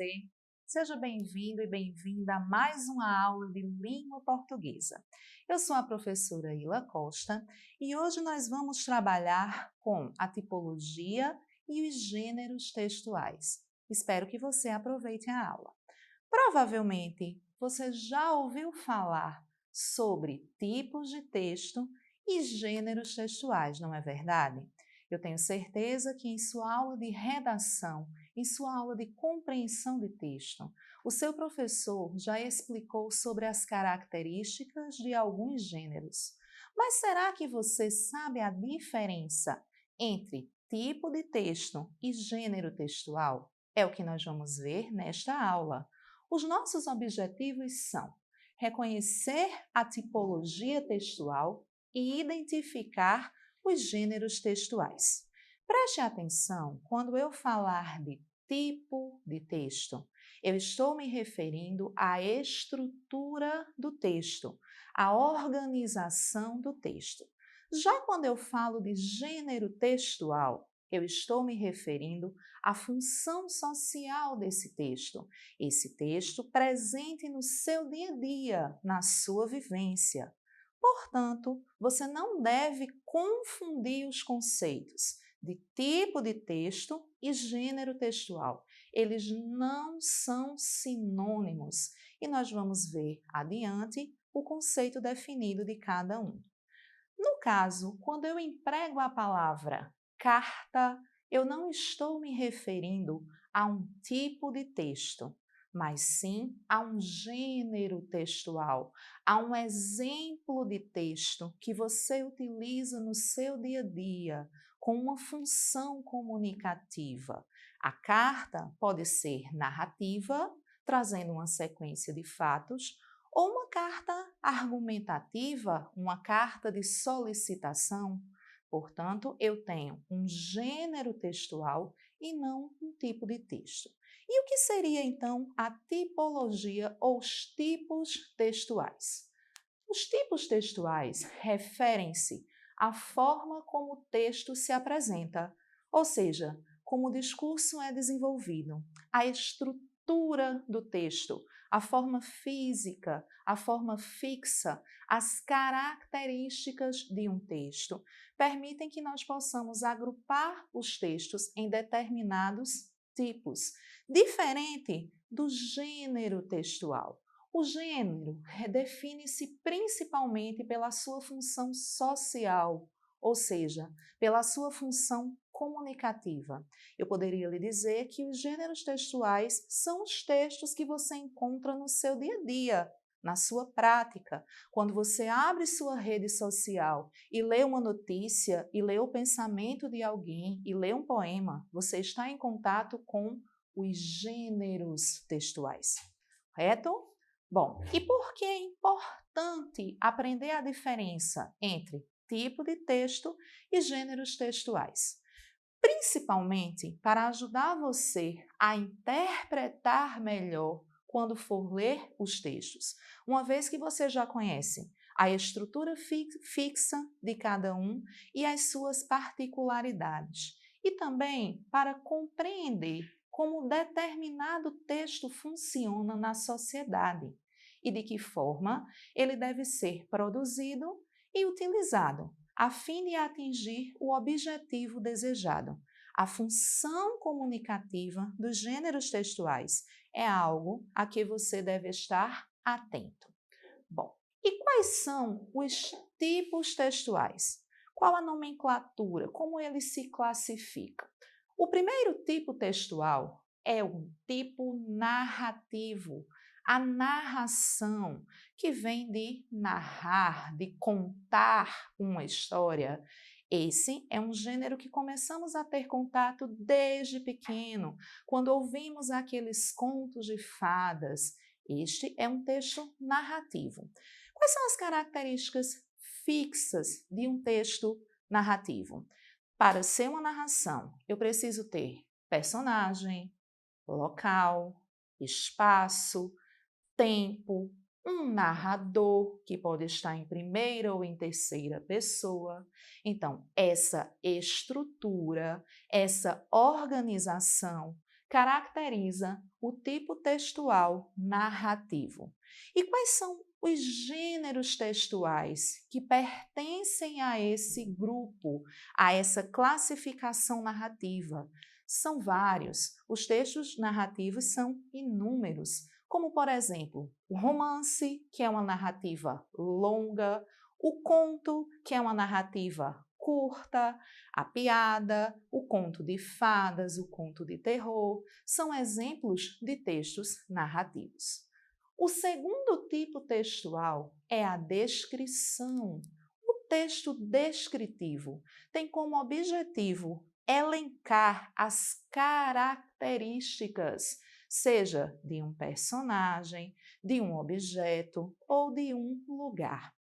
você? Seja bem-vindo e bem-vinda a mais uma aula de língua portuguesa. Eu sou a professora Ila Costa e hoje nós vamos trabalhar com a tipologia e os gêneros textuais. Espero que você aproveite a aula. Provavelmente você já ouviu falar sobre tipos de texto e gêneros textuais, não é verdade? Eu tenho certeza que em sua aula de redação, em sua aula de compreensão de texto, o seu professor já explicou sobre as características de alguns gêneros. Mas será que você sabe a diferença entre tipo de texto e gênero textual? É o que nós vamos ver nesta aula. Os nossos objetivos são reconhecer a tipologia textual e identificar os gêneros textuais. Preste atenção quando eu falar de tipo de texto. Eu estou me referindo à estrutura do texto, à organização do texto. Já quando eu falo de gênero textual, eu estou me referindo à função social desse texto. Esse texto presente no seu dia a dia, na sua vivência. Portanto, você não deve confundir os conceitos de tipo de texto e gênero textual. Eles não são sinônimos e nós vamos ver adiante o conceito definido de cada um. No caso, quando eu emprego a palavra carta, eu não estou me referindo a um tipo de texto, mas sim a um gênero textual, a um exemplo de texto que você utiliza no seu dia a dia com uma função comunicativa. A carta pode ser narrativa, trazendo uma sequência de fatos, ou uma carta argumentativa, uma carta de solicitação. Portanto, eu tenho um gênero textual e não um tipo de texto. E o que seria então a tipologia ou os tipos textuais? Os tipos textuais referem-se à forma como o texto se apresenta, ou seja, como o discurso é desenvolvido, a estrutura do texto, a forma física, a forma fixa, as características de um texto, permitem que nós possamos agrupar os textos em determinados tipos, diferente do gênero textual. O gênero define-se principalmente pela sua função social, ou seja, pela sua função comunicativa. Eu poderia lhe dizer que os gêneros textuais são os textos que você encontra no seu dia a dia, na sua prática. Quando você abre sua rede social e lê uma notícia, e lê o pensamento de alguém, e lê um poema, você está em contato com os gêneros textuais, correto? Bom, e por que é importante aprender a diferença entre tipo de texto e gêneros textuais? Principalmente para ajudar você a interpretar melhor quando for ler os textos, uma vez que você já conhece a estrutura fixa de cada um e as suas particularidades, e também para compreender como determinado texto funciona na sociedade e de que forma ele deve ser produzido e utilizado a fim de atingir o objetivo desejado. A função comunicativa dos gêneros textuais é algo a que você deve estar atento. Bom, e quais são os tipos textuais? Qual a nomenclatura? Como eles se classificam? O primeiro tipo textual é um tipo narrativo, a narração, que vem de narrar, de contar uma história. Esse é um gênero que começamos a ter contato desde pequeno, quando ouvimos aqueles contos de fadas. Este é um texto narrativo. Quais são as características fixas de um texto narrativo? Para ser uma narração, eu preciso ter personagem, local, espaço, tempo, um narrador que pode estar em primeira ou em terceira pessoa. Então, essa estrutura, essa organização caracteriza o tipo textual narrativo. E quais são os gêneros textuais que pertencem a esse grupo, a essa classificação narrativa? São vários. Os textos narrativos são inúmeros, como, por exemplo, o romance, que é uma narrativa longa, o conto, que é uma narrativa curta, a piada, o conto de fadas, o conto de terror, são exemplos de textos narrativos. O segundo tipo textual é a descrição. O texto descritivo tem como objetivo elencar as características, seja de um personagem, de um objeto ou de um lugar.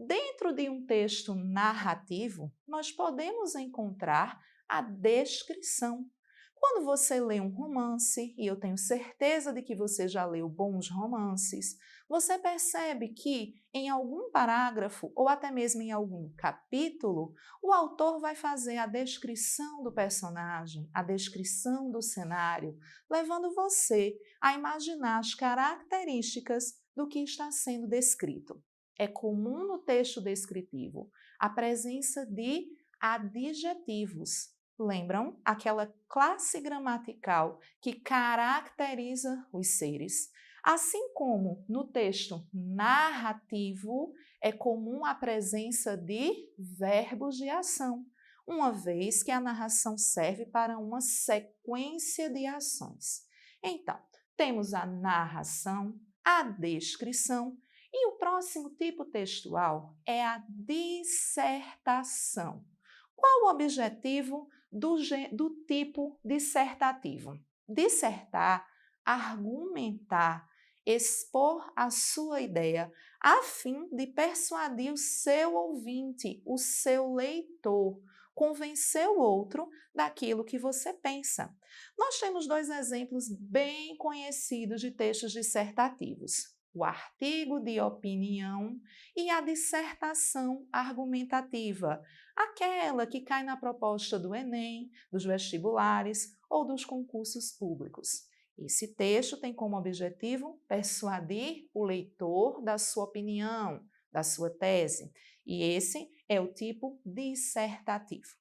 Dentro de um texto narrativo, nós podemos encontrar a descrição. Quando você lê um romance, e eu tenho certeza de que você já leu bons romances, você percebe que em algum parágrafo ou até mesmo em algum capítulo, o autor vai fazer a descrição do personagem, a descrição do cenário, levando você a imaginar as características do que está sendo descrito. É comum no texto descritivo a presença de adjetivos. Lembram aquela classe gramatical que caracteriza os seres? Assim como no texto narrativo é comum a presença de verbos de ação, uma vez que a narração serve para uma sequência de ações. Então, temos a narração, a descrição, e o próximo tipo textual é a dissertação. Qual o objetivo do tipo dissertativo? Dissertar, argumentar, expor a sua ideia, a fim de persuadir o seu ouvinte, o seu leitor, convencer o outro daquilo que você pensa. Nós temos dois exemplos bem conhecidos de textos dissertativos: o artigo de opinião e a dissertação argumentativa, aquela que cai na proposta do Enem, dos vestibulares ou dos concursos públicos. Esse texto tem como objetivo persuadir o leitor da sua opinião, da sua tese, e esse é o tipo dissertativo.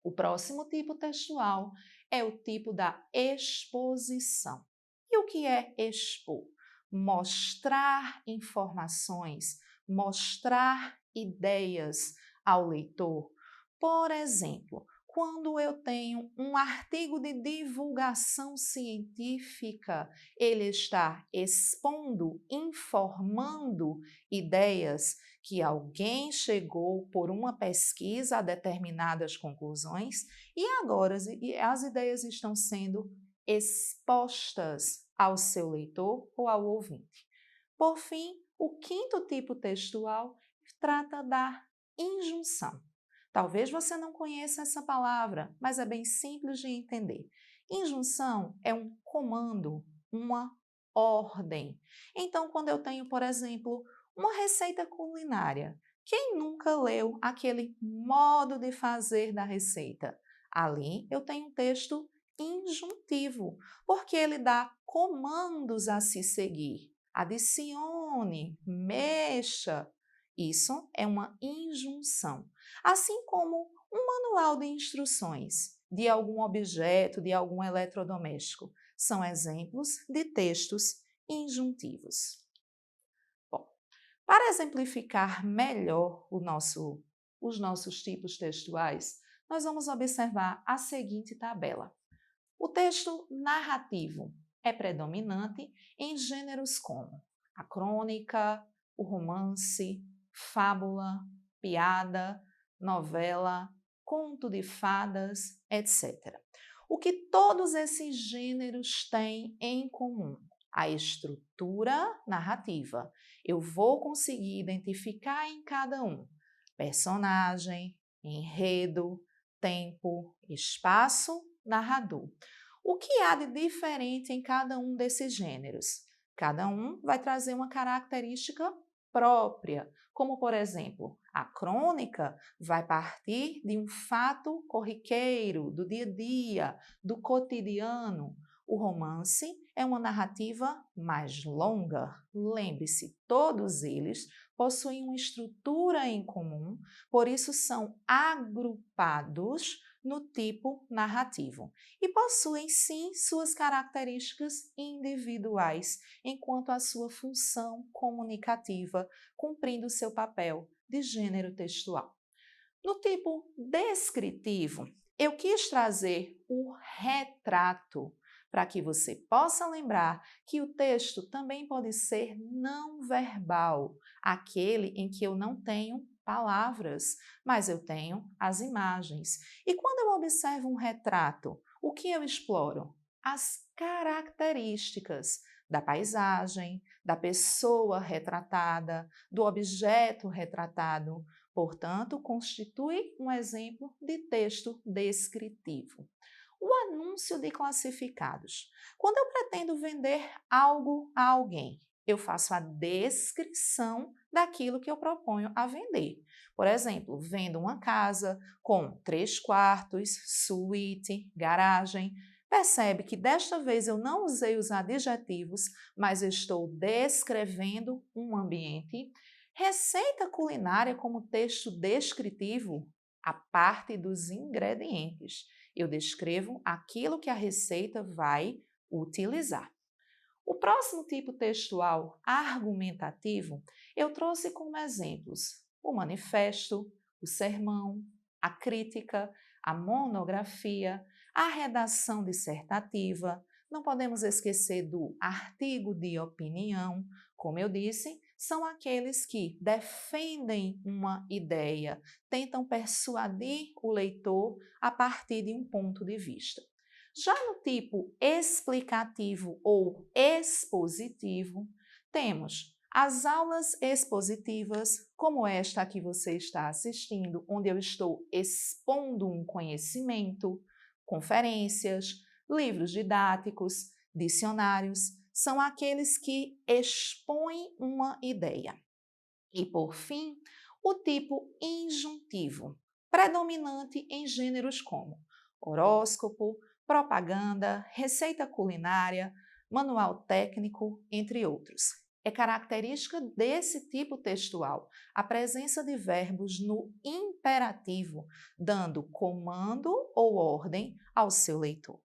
O próximo tipo textual é o tipo da exposição. E o que é expor? Mostrar informações, mostrar ideias ao leitor. Por exemplo, quando eu tenho um artigo de divulgação científica, ele está expondo, informando ideias que alguém chegou por uma pesquisa a determinadas conclusões e agora as ideias estão sendo expostas ao seu leitor ou ao ouvinte. Por fim, o quinto tipo textual trata da injunção. Talvez você não conheça essa palavra, mas é bem simples de entender. Injunção é um comando, uma ordem. Então, quando eu tenho, por exemplo, uma receita culinária, quem nunca leu aquele modo de fazer da receita? Ali eu tenho um texto injuntivo, porque ele dá comandos a se seguir. Adicione, mexa. Isso é uma injunção. Assim como um manual de instruções de algum objeto, de algum eletrodoméstico. São exemplos de textos injuntivos. Bom, para exemplificar melhor os nossos tipos textuais, nós vamos observar a seguinte tabela. O texto narrativo é predominante em gêneros como a crônica, o romance, fábula, piada, novela, conto de fadas, etc. O que todos esses gêneros têm em comum? A estrutura narrativa. Eu vou conseguir identificar em cada um personagem, enredo, tempo, espaço, narrador. O que há de diferente em cada um desses gêneros? Cada um vai trazer uma característica própria, como, por exemplo, a crônica vai partir de um fato corriqueiro, do dia a dia, do cotidiano. O romance é uma narrativa mais longa. Lembre-se, todos eles possuem uma estrutura em comum, por isso são agrupados no tipo narrativo e possuem sim suas características individuais enquanto a sua função comunicativa, cumprindo seu papel de gênero textual. No tipo descritivo, eu quis trazer o retrato para que você possa lembrar que o texto também pode ser não verbal, aquele em que eu não tenho palavras, mas eu tenho as imagens. E quando eu observo um retrato, o que eu exploro? As características da paisagem, da pessoa retratada, do objeto retratado. Portanto, constitui um exemplo de texto descritivo. O anúncio de classificados. Quando eu pretendo vender algo a alguém, eu faço a descrição daquilo que eu proponho a vender. Por exemplo, vendo uma casa com 3 quartos, suíte, garagem. Percebe que desta vez eu não usei os adjetivos, mas estou descrevendo um ambiente. Receita culinária como texto descritivo, a parte dos ingredientes. Eu descrevo aquilo que a receita vai utilizar. O próximo tipo textual argumentativo eu trouxe como exemplos o manifesto, o sermão, a crítica, a monografia, a redação dissertativa. Não podemos esquecer do artigo de opinião. Como eu disse, são aqueles que defendem uma ideia, tentam persuadir o leitor a partir de um ponto de vista. Já no tipo explicativo ou expositivo, temos as aulas expositivas, como esta que você está assistindo, onde eu estou expondo um conhecimento, conferências, livros didáticos, dicionários, são aqueles que expõem uma ideia. E, por fim, o tipo injuntivo, predominante em gêneros como horóscopo, propaganda, receita culinária, manual técnico, entre outros. É característica desse tipo textual a presença de verbos no imperativo, dando comando ou ordem ao seu leitor.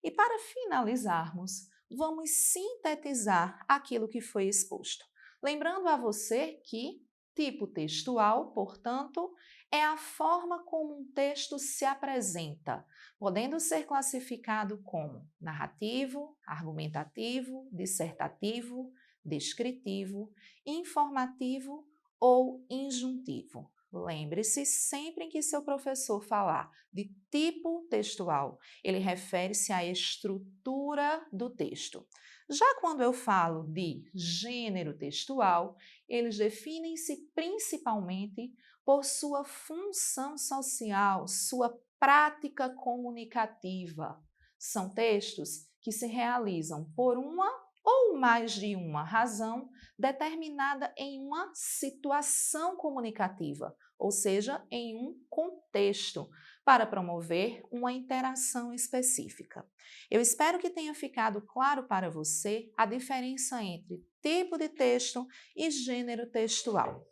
E para finalizarmos, vamos sintetizar aquilo que foi exposto. Lembrando a você que tipo textual, portanto, é a forma como um texto se apresenta, podendo ser classificado como narrativo, argumentativo, dissertativo, descritivo, informativo ou injuntivo. Lembre-se sempre em que seu professor falar de tipo textual, ele refere-se à estrutura do texto. Já quando eu falo de gênero textual, eles definem-se principalmente por sua função social, sua prática comunicativa. São textos que se realizam por uma ou mais de uma razão determinada em uma situação comunicativa, ou seja, em um contexto, para promover uma interação específica. Eu espero que tenha ficado claro para você a diferença entre tipo de texto e gênero textual.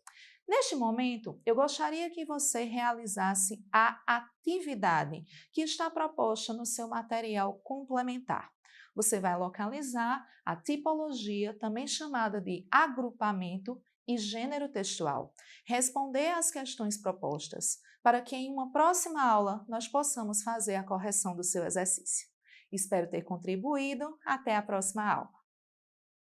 Neste momento, eu gostaria que você realizasse a atividade que está proposta no seu material complementar. Você vai localizar a tipologia, também chamada de agrupamento e gênero textual, responder às questões propostas, para que em uma próxima aula nós possamos fazer a correção do seu exercício. Espero ter contribuído. Até a próxima aula.